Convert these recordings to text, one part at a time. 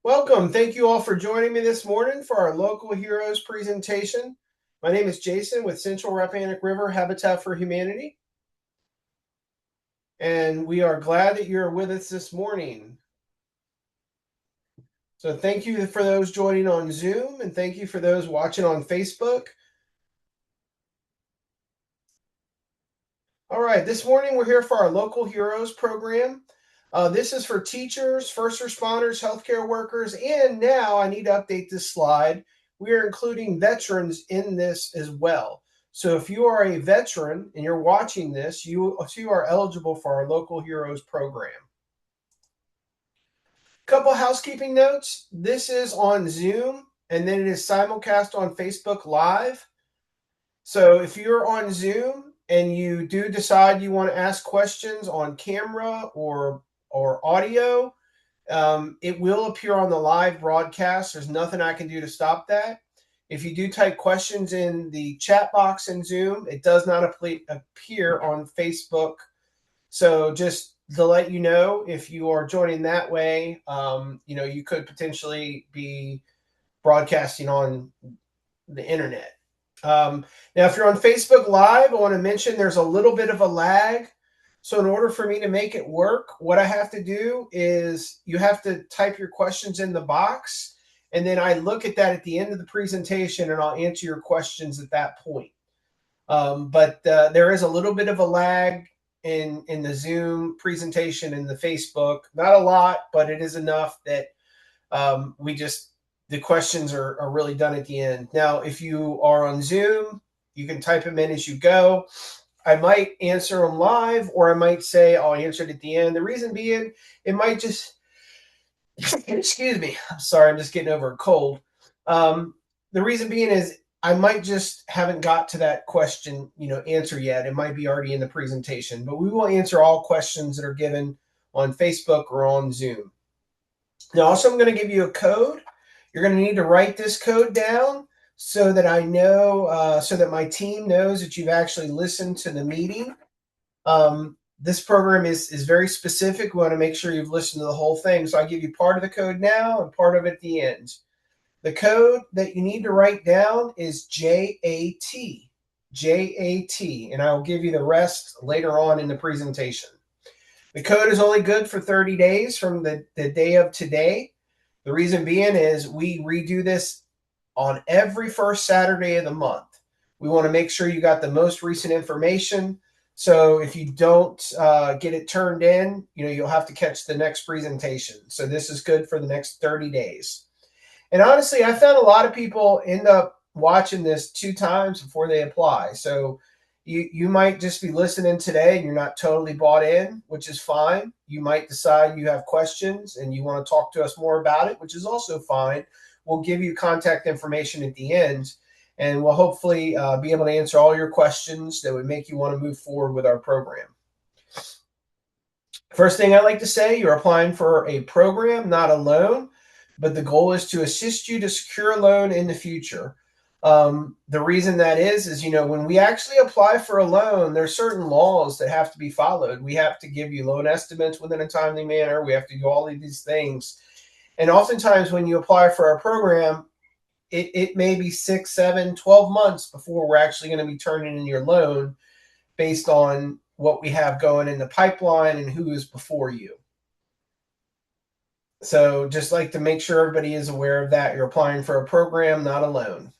Welcome. Thank you all for joining me this morning for our Local Heroes presentation. My name is Jason with Central Rappahannock River Habitat for Humanity. And we are glad that you're with us this morning. So thank you for those joining on Zoom, and thank you for those watching on Facebook. All right, this morning we're here for our Local Heroes program. This is for teachers, first responders, healthcare workers, and now I need to update this slide. We are including veterans in this as well. So if you are a veteran and you're watching this, you are eligible for our Local Heroes program. Couple housekeeping notes. This is on Zoom, and then it is simulcast on Facebook Live. So if you're on Zoom and you do decide you want to ask questions on camera or audio, it will appear on the live broadcast. There's nothing I can do to stop that. If you do type questions in the chat box in Zoom, it does not appear on Facebook. So just to let you know, if you are joining that way, you could potentially be broadcasting on the internet. Now, if you're on Facebook Live, I want to mention there's a little bit of a lag. So in order for me to make it work, what I have to do is you have to type your questions in the box, and then I look at that at the end of the presentation, and I'll answer your questions at that point. But there is a little bit of a lag in the Zoom presentation and the Facebook. Not a lot, but it is enough that the questions are really done at the end. Now, if you are on Zoom, you can type them in as you go. I might answer them live, or I might say I'll answer it at the end. The reason being, it might just, excuse me, I'm sorry, I'm just getting over a cold. The reason being is I might just haven't got to that question, answer yet. It might be already in the presentation, but we will answer all questions that are given on Facebook or on Zoom. Now, also, I'm going to give you a code. You're going to need to write this code down so that I know, so that my team knows that you've actually listened to the meeting. This program is very specific. We want to make sure you've listened to the whole thing. So I give you part of the code now and part of it at the end. The code that you need to write down is JAT. JAT. And I will give you the rest later on in the presentation. The code is only good for 30 days from the day of today. The reason being is we redo this on every first Saturday of the month. We want to make sure you got the most recent information. So if you don't get it turned in, you'll have to catch the next presentation. So this is good for the next 30 days. And honestly, I found a lot of people end up watching this 2 times before they apply. So you might just be listening today and you're not totally bought in, which is fine. You might decide you have questions and you want to talk to us more about it, which is also fine. We'll give you contact information at the end, and we'll hopefully be able to answer all your questions that would make you want to move forward with our program. First thing I like to say, you're applying for a program, not a loan, but the goal is to assist you to secure a loan in the future. The reason that is when we actually apply for a loan, there's certain laws that have to be followed. We have to give you loan estimates within a timely manner. We have to do all of these things. And oftentimes when you apply for our program, it may be 6, 7, 12 months before we're actually going to be turning in your loan based on what we have going in the pipeline and who is before you. So just like to make sure everybody is aware of that. You're applying for a program, not a loan.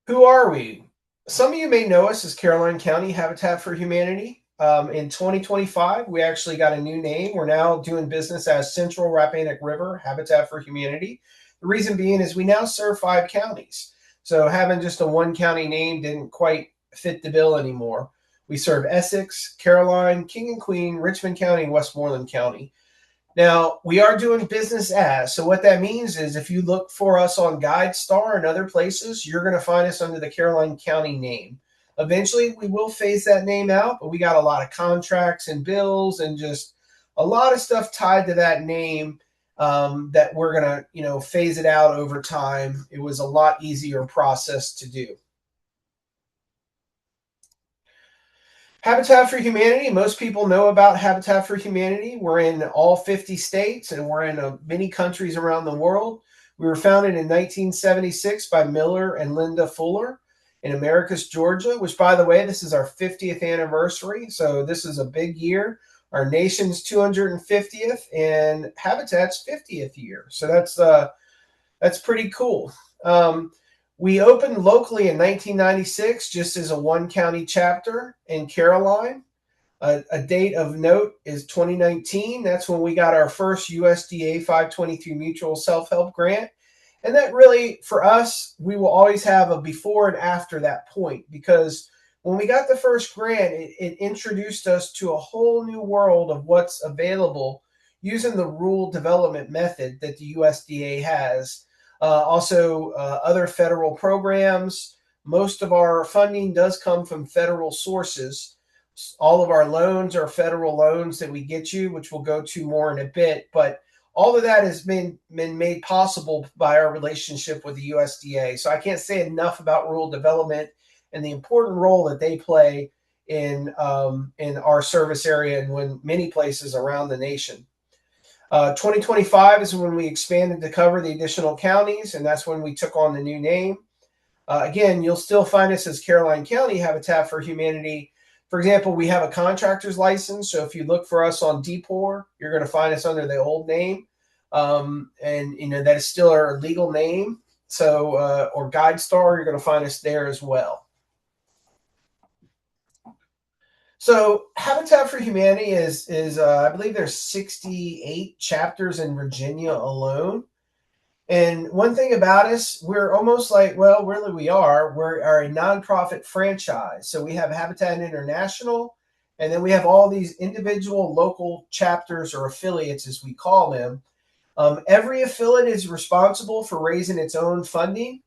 Who are we? Some of you may know us as Caroline County Habitat for Humanity. In 2025, we actually got a new name. We're now doing business as Central Rappahannock River Habitat for Humanity. The reason being is we now serve 5 counties. So having just a 1 county name didn't quite fit the bill anymore. We serve Essex, Caroline, King and Queen, Richmond County, and Westmoreland County. Now, we are doing business as. So what that means is if you look for us on GuideStar and other places, you're going to find us under the Caroline County name. Eventually, we will phase that name out, but we got a lot of contracts and bills and just a lot of stuff tied to that name that we're going to, phase it out over time. It was a lot easier process to do. Habitat for Humanity, most people know about Habitat for Humanity. We're in all 50 states and we're in many countries around the world. We were founded in 1976 by Miller and Linda Fuller in Americus, Georgia, which, by the way, this is our 50th anniversary. So this is a big year. Our nation's 250th and Habitat's 50th year. So that's pretty cool. We opened locally in 1996 just as a one county chapter in Caroline. A date of note is 2019. That's when we got our first USDA 523 mutual self help grant. And that really, for us, we will always have a before and after that point, because when we got the first grant, it introduced us to a whole new world of what's available using the rural development method that the USDA has. Also, other federal programs. Most of our funding does come from federal sources. All of our loans are federal loans that we get you, which we'll go to more in a bit. But all of that has been made possible by our relationship with the USDA. So I can't say enough about rural development and the important role that they play in our service area and when many places around the nation. 2025 is when we expanded to cover the additional counties, and that's when we took on the new name. Again, you'll still find us as Caroline County Habitat for Humanity. For example, we have a contractor's license, so if you look for us on DPOR, you're going to find us under the old name, and that is still our legal name. So, or GuideStar, you're going to find us there as well. So Habitat for Humanity is I believe there's 68 chapters in Virginia alone. And one thing about us, we're almost like, well, really we are. We're a nonprofit franchise. So we have Habitat International, and then we have all these individual local chapters or affiliates, as we call them. Every affiliate is responsible for raising its own funding.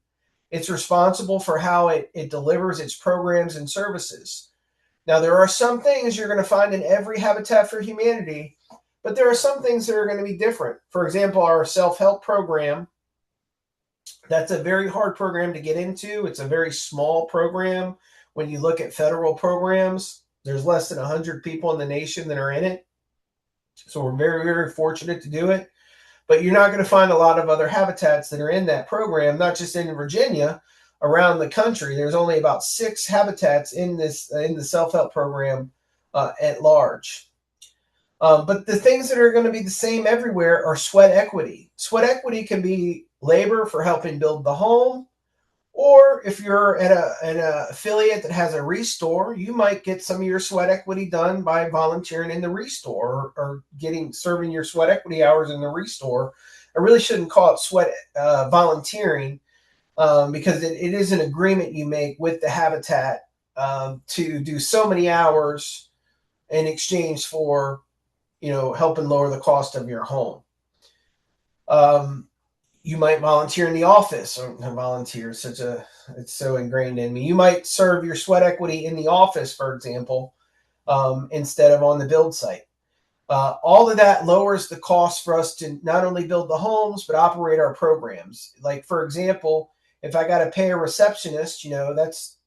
It's responsible for how it delivers its programs and services. Now, there are some things you're going to find in every Habitat for Humanity, but there are some things that are going to be different. For example, our self-help program, that's a very hard program to get into. It's a very small program. When you look at federal programs, there's less than 100 people in the nation that are in it. So we're very, very fortunate to do it. But you're not going to find a lot of other habitats that are in that program, not just in Virginia, around the country. There's only about 6 habitats in the self-help program at large. But the things that are going to be the same everywhere are sweat equity. Sweat equity can be labor for helping build the home, or if you're at an affiliate that has a restore, you might get some of your sweat equity done by volunteering in the restore or serving your sweat equity hours in the restore. I really shouldn't call it sweat volunteering because it is an agreement you make with the habitat to do so many hours in exchange for helping lower the cost of your home. You might volunteer in the office, or volunteer, it's so ingrained in me. You might serve your sweat equity in the office, for example, instead of on the build site. All of that lowers the cost for us to not only build the homes, but operate our programs. Like, for example, if I got to pay a receptionist, that's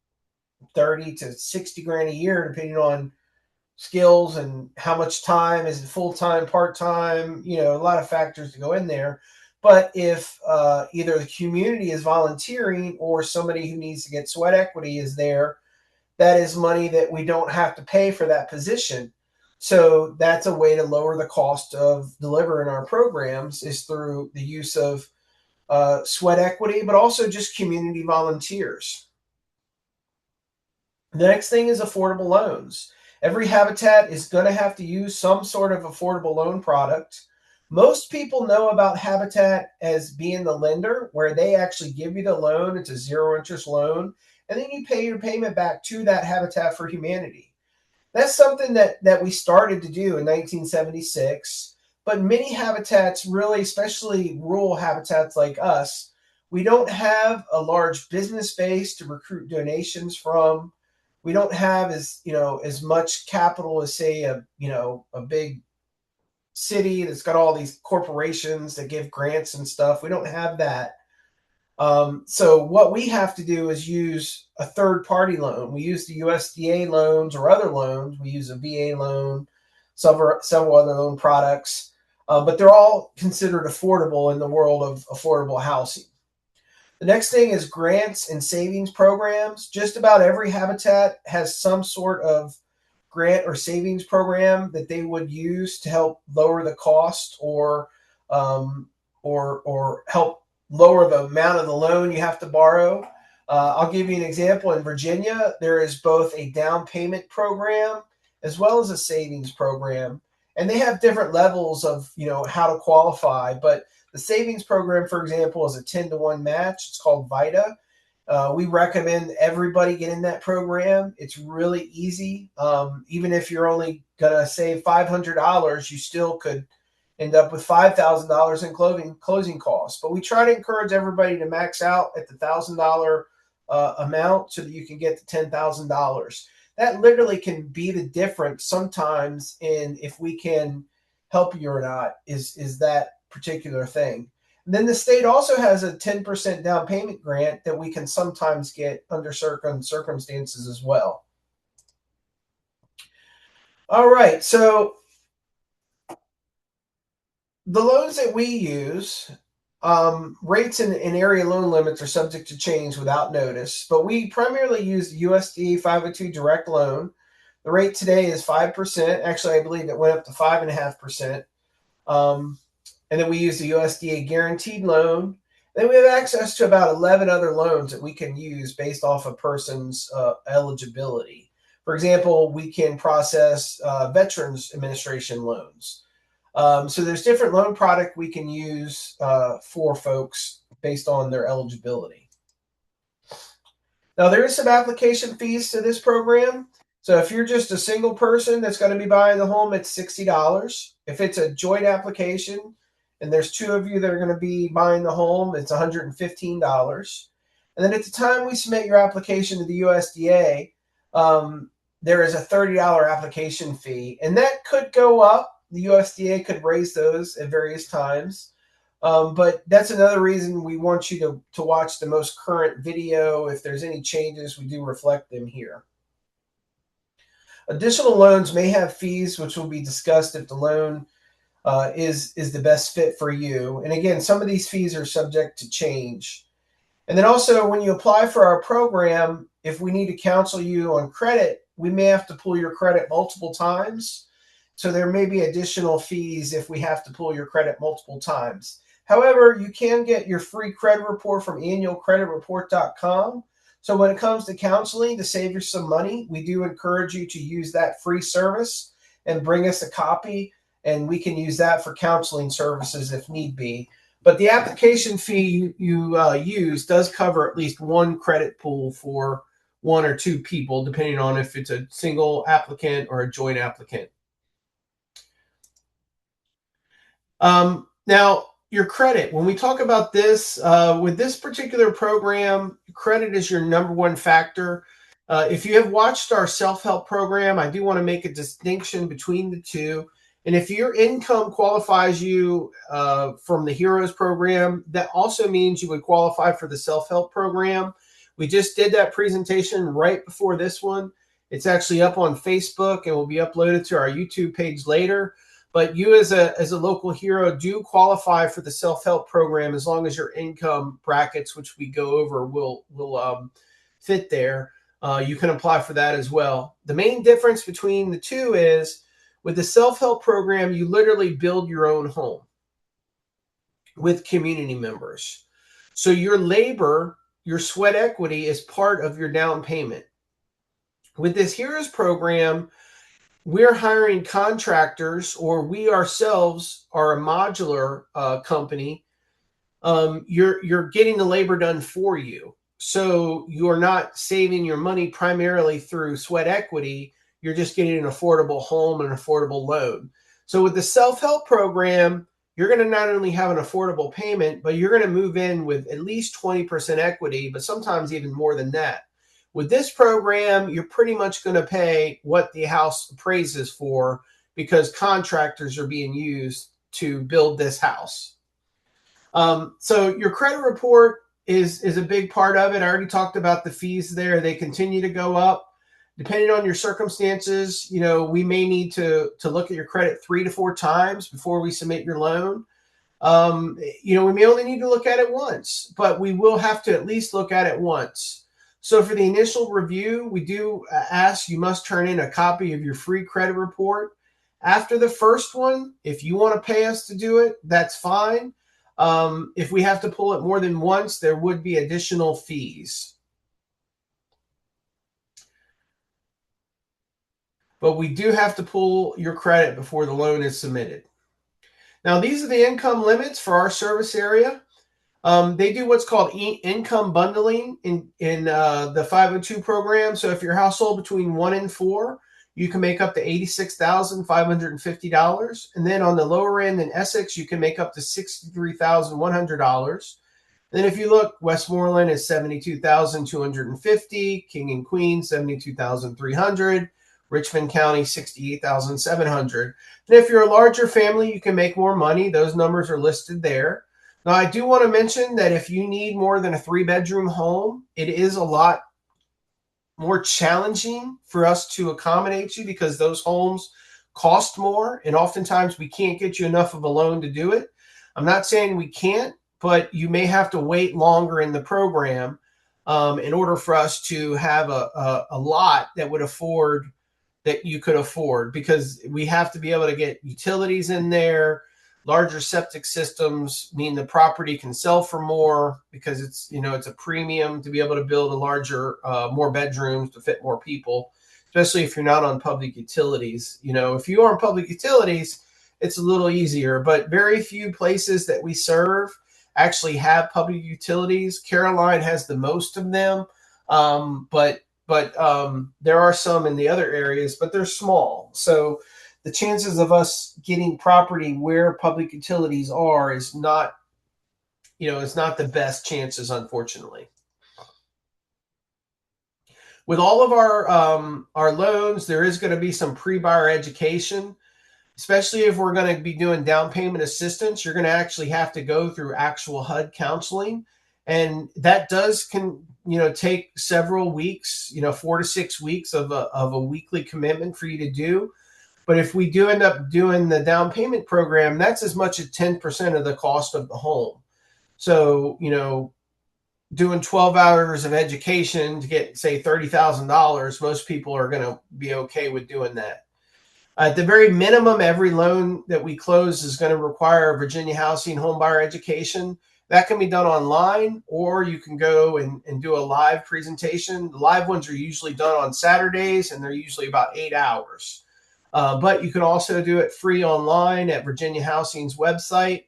30 to 60 grand a year, depending on skills and how much time is it, full-time, part-time, a lot of factors to go in there. But if either the community is volunteering or somebody who needs to get sweat equity is there, that is money that we don't have to pay for that position. So that's a way to lower the cost of delivering our programs, is through the use of sweat equity, but also just community volunteers. The next thing is affordable loans. Every habitat is going to have to use some sort of affordable loan product. Most people know about Habitat as being the lender, where they actually give you the loan. It's a zero interest loan, and then you pay your payment back to that Habitat for Humanity. That's something that we started to do in 1976, but many habitats, really, especially rural habitats like us, we don't have a large business base to recruit donations from. We don't have as much capital as, say, a big city that's got all these corporations that give grants and stuff. We don't have that. So what we have to do is use a third-party loan. We use the USDA loans or other loans. We use a VA loan, several other loan products, but they're all considered affordable in the world of affordable housing. The next thing is grants and savings programs. Just about every habitat has some sort of grant or savings program that they would use to help lower the cost um, or help lower the amount of the loan you have to borrow. I'll give you an example. In Virginia, there is both a down payment program as well as a savings program, and they have different levels of how to qualify. But the savings program, for example, is a 10-to-1 match. It's called VITA. We recommend everybody get in that program. It's really easy. Even if you're only going to save $500, you still could end up with $5,000 in closing costs. But we try to encourage everybody to max out at the $1,000 amount so that you can get to $10,000. That literally can be the difference sometimes in if we can help you or not, is that particular thing. And then the state also has a 10% down payment grant that we can sometimes get under certain circumstances as well. All right, so the loans that we use, rates and area loan limits are subject to change without notice, but we primarily use the USDA 502 direct loan. The rate today is 5%. Actually, I believe it went up to 5.5%. And then we use the USDA guaranteed loan. Then we have access to about 11 other loans that we can use based off a person's eligibility. For example, we can process Veterans Administration loans. So there's different loan product we can use for folks based on their eligibility. Now, there is some application fees to this program. So if you're just a single person that's going to be buying the home, it's $60. If it's a joint application and there's two of you that are going to be buying the home, it's $115. And then at the time we submit your application to the USDA, there is a $30 application fee, and that could go up. The USDA could raise those at various times. But that's another reason we want you to watch the most current video. If there's any changes, we do reflect them here. Additional loans may have fees, which will be discussed if the loan is the best fit for you. And again, some of these fees are subject to change. And then also, when you apply for our program, if we need to counsel you on credit, we may have to pull your credit multiple times. So there may be additional fees if we have to pull your credit multiple times. However, you can get your free credit report from annualcreditreport.com. So when it comes to counseling, to save you some money, we do encourage you to use that free service and bring us a copy, and we can use that for counseling services if need be. But the application fee you use does cover at least one credit pool for one or two people, depending on if it's a single applicant or a joint applicant. Now, your credit. When we talk about this, with this particular program, credit is your number one factor. If you have watched our self-help program, I do want to make a distinction between the two. And if your income qualifies you from the Heroes program, that also means you would qualify for the self-help program. We just did that presentation right before this one. It's actually up on Facebook and will be uploaded to our YouTube page later. But you as a local hero do qualify for the self-help program as long as your income brackets, which we go over, will fit there. You can apply for that as well. The main difference between the two is with the self-help program, you literally build your own home with community members. So your labor, your sweat equity is part of your down payment. With this Heroes program, we're hiring contractors, or we ourselves are a modular company. You're getting the labor done for you. So you're not saving your money primarily through sweat equity. You're just getting an affordable home and an affordable loan. So with the self-help program, you're going to not only have an affordable payment, but you're going to move in with at least 20% equity, but sometimes even more than that. With this program, you're pretty much going to pay what the house appraises for because contractors are being used to build this house. So your credit report is a big part of it. I already talked about the fees there. They continue to go up. Depending on your circumstances, we may need to look at your credit 3 to 4 times before we submit your loan. We may only need to look at it once, but we will have to at least look at it once. So for the initial review, we do ask you must turn in a copy of your free credit report. After the first one, if you want to pay us to do it, that's fine. If we have to pull it more than once, there would be additional fees. But we do have to pull your credit before the loan is submitted. Now, these are the income limits for our service area. They do what's called income bundling in the 502 program. So if your household between 1 and 4, you can make up to $86,550. And then on the lower end in Essex, you can make up to $63,100. Then if you look, Westmoreland is $72,250, King and Queen $72,300, Richmond County $68,700. And if you're a larger family, you can make more money. Those numbers are listed there. Now, I do want to mention that if you need more than a 3-bedroom home, it is a lot more challenging for us to accommodate you because those homes cost more, and oftentimes we can't get you enough of a loan to do it. I'm not saying we can't, but you may have to wait longer in the program in order for us to have a lot that you could afford, because we have to be able to get utilities in there. Larger septic systems mean the property can sell for more because it's a premium to be able to build a larger, more bedrooms to fit more people, especially if you're not on public utilities. If you are on public utilities, it's a little easier, but very few places that we serve actually have public utilities. Caroline has the most of them, but there are some in the other areas, but they're small. So the chances of us getting property where public utilities are is not the best chances, unfortunately. With all of our loans, there is going to be some pre-buyer education, especially if we're going to be doing down payment assistance. You're going to actually have to go through actual HUD counseling, and that can take several weeks, 4 to 6 weeks of a weekly commitment for you to do. But if we do end up doing the down payment program, that's as much as 10% of the cost of the home. So, doing 12 hours of education to get, say, $30,000, most people are going to be okay with doing that. At the very minimum, every loan that we close is going to require a Virginia Housing home buyer education. That can be done online, or you can go and do a live presentation. The live ones are usually done on Saturdays, and they're usually about 8 hours. But you can also do it free online at Virginia Housing's website.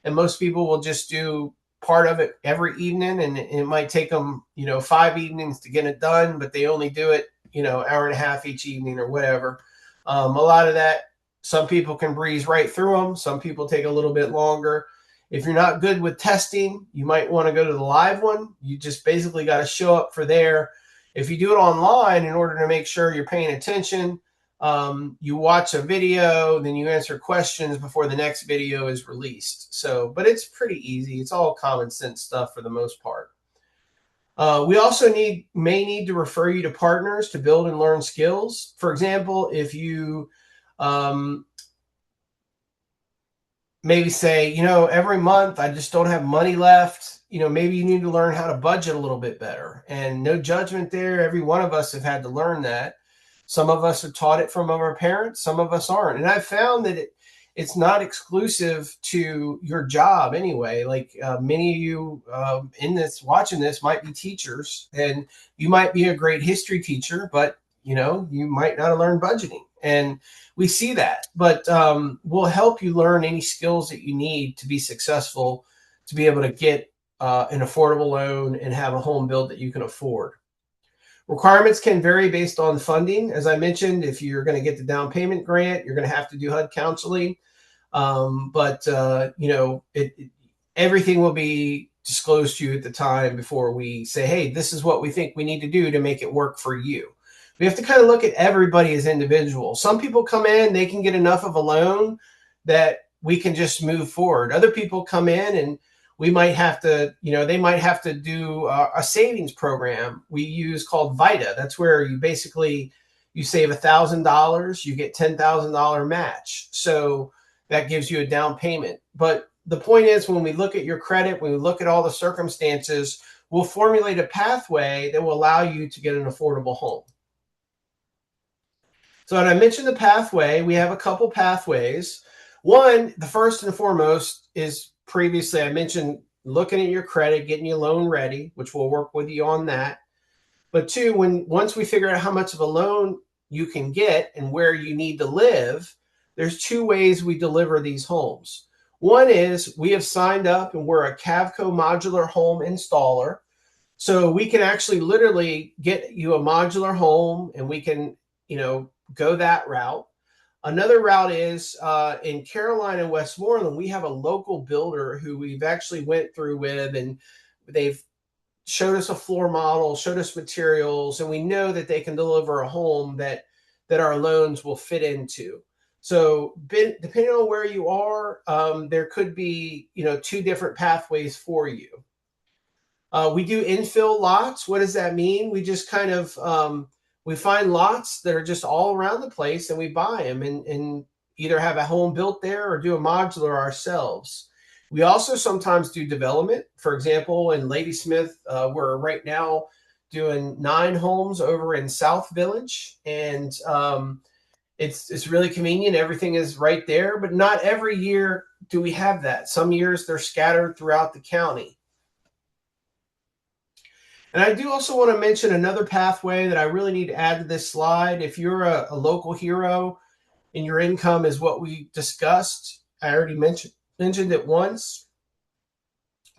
And most people will just do part of it every evening, and it might take them, 5 evenings to get it done, but they only do it, hour and a half each evening or whatever. A lot of that, some people can breeze right through them. Some people take a little bit longer. If you're not good with testing, you might want to go to the live one. You just basically got to show up for there. If you do it online, in order to make sure you're paying attention, you watch a video, then you answer questions before the next video is released. But it's pretty easy. It's all common sense stuff for the most part. We also may need to refer you to partners to build and learn skills. For example, if you maybe say, every month I just don't have money left, maybe you need to learn how to budget a little bit better. And no judgment there. Every one of us have had to learn that. Some of us are taught it from our parents. Some of us aren't. And I've found that it's not exclusive to your job anyway. Like many of you watching this might be teachers, and you might be a great history teacher, but you might not have learned budgeting. And we see that, but we'll help you learn any skills that you need to be successful, to be able to get an affordable loan and have a home built that you can afford. Requirements can vary based on funding. As I mentioned, if you're going to get the down payment grant, you're going to have to do HUD counseling. Everything will be disclosed to you at the time before we say, hey, this is what we think we need to do to make it work for you. We have to kind of look at everybody as individual. Some people come in, they can get enough of a loan that we can just move forward. Other people come in and we might have to, they might have to do a savings program we use called Vita. That's where you basically you save $1,000, you get $10,000 match. So that gives you a down payment. But the point is, when we look at your credit, when we look at all the circumstances, we'll formulate a pathway that will allow you to get an affordable home. So, when I mentioned the pathway, we have a couple pathways. One, the first and foremost, is previously I mentioned looking at your credit, getting your loan ready, which we'll work with you on that. But two, once we figure out how much of a loan you can get and where you need to live, there's two ways we deliver these homes. One is we have signed up and we're a Cavco modular home installer. So we can actually literally get you a modular home and we can, go that route. Another route is in Carolina and Westmoreland, we have a local builder who we've actually went through with, and they've showed us a floor model, showed us materials, and we know that they can deliver a home that our loans will fit into. So depending on where you are, there could be two different pathways for you. We do infill lots. What does that mean? We just kind of we find lots that are just all around the place, and we buy them and either have a home built there or do a modular ourselves. We also sometimes do development. For example, in Ladysmith, we're right now doing 9 homes over in South Village, and it's really convenient. Everything is right there, but not every year do we have that. Some years they're scattered throughout the county. And I do also want to mention another pathway that I really need to add to this slide. If you're a local hero and your income is what we discussed, I already mentioned it once,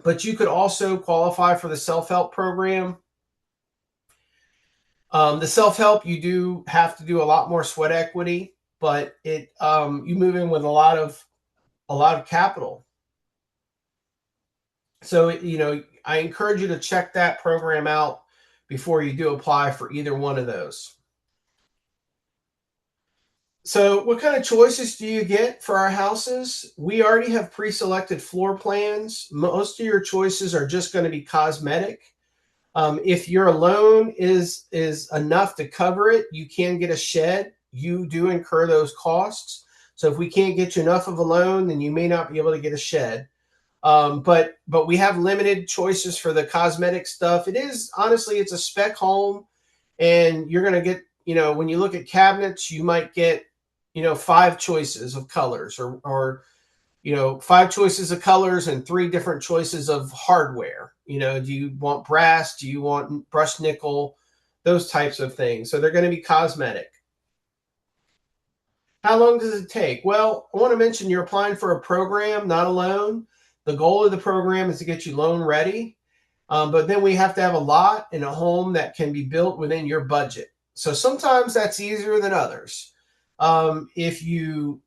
but you could also qualify for the self-help program. The self-help, you do have to do a lot more sweat equity, but you move in with a lot of capital. So I encourage you to check that program out before you do apply for either one of those. So what kind of choices do you get for our houses? We already have pre-selected floor plans. Most of your choices are just going to be cosmetic. If your loan is enough to cover it, you can get a shed. You do incur those costs. So if we can't get you enough of a loan, then you may not be able to get a shed. But we have limited choices for the cosmetic stuff. It is honestly, it's a spec home, and you're going to get, when you look at cabinets, you might get, 5 choices of colors or 5 choices of colors and 3 different choices of hardware. Do you want brass? Do you want brushed nickel? Those types of things. So they're going to be cosmetic. How long does it take? Well, I want to mention you're applying for a program, not a loan. The goal of the program is to get you loan ready. But then we have to have a lot and a home that can be built within your budget. So sometimes that's easier than others. If you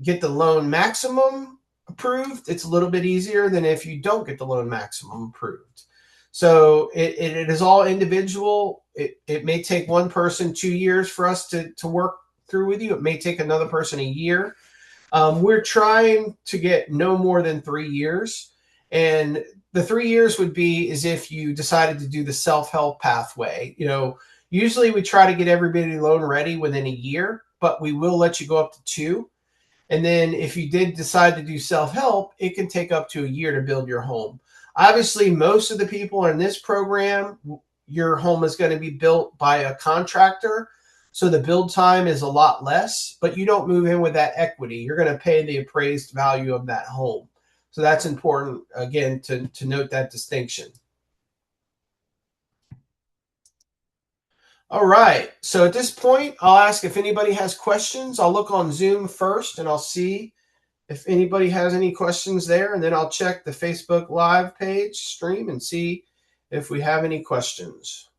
get the loan maximum approved, it's a little bit easier than if you don't get the loan maximum approved. So it is all individual. It may take one person 2 years for us to work through with you. It may take another person a year. We're trying to get no more than 3 years. And the 3 years would be as if you decided to do the self-help pathway. Usually we try to get everybody loan ready within a year, but we will let you go up to 2. And then if you did decide to do self-help, it can take up to a year to build your home. Obviously, most of the people in this program, your home is going to be built by a contractor. So the build time is a lot less, but you don't move in with that equity. You're going to pay the appraised value of that home. So that's important, again, to note that distinction. All right. So at this point, I'll ask if anybody has questions. I'll look on Zoom first and I'll see if anybody has any questions there. And then I'll check the Facebook Live page stream and see if we have any questions.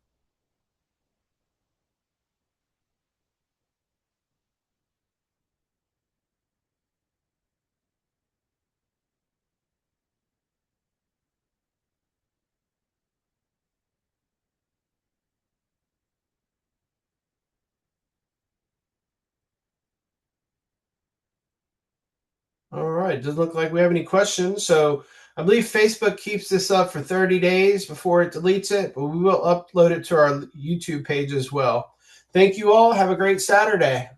All right. Doesn't look like we have any questions. So I believe Facebook keeps this up for 30 days before it deletes it, but we will upload it to our YouTube page as well. Thank you all. Have a great Saturday.